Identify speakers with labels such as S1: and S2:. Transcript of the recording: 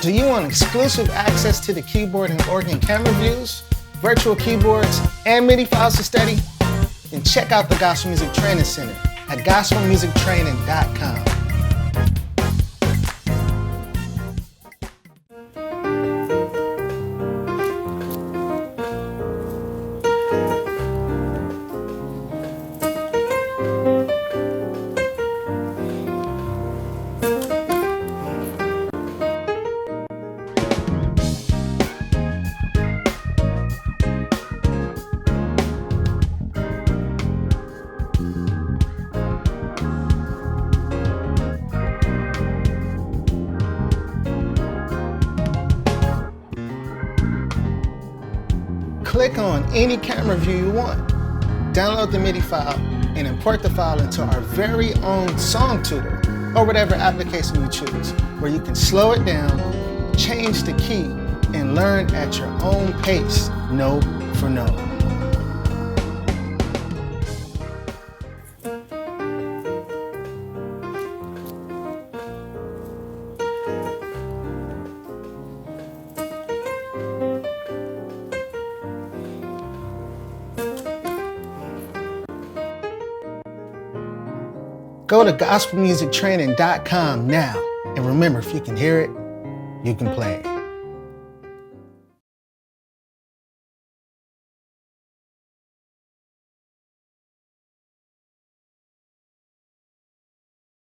S1: Do you want exclusive access to the keyboard and organ camera views, virtual keyboards, and MIDI files to study? Then check out the Gospel Music Training Center at gospelmusictraining.com. Click on any camera view you want. Download the MIDI file and import the file into our very own song tutor or whatever application you choose, where you can slow it down, change the key, and learn at your own pace, note for note. Go to gospelmusictraining.com now. And remember, if you can hear it, you can play it.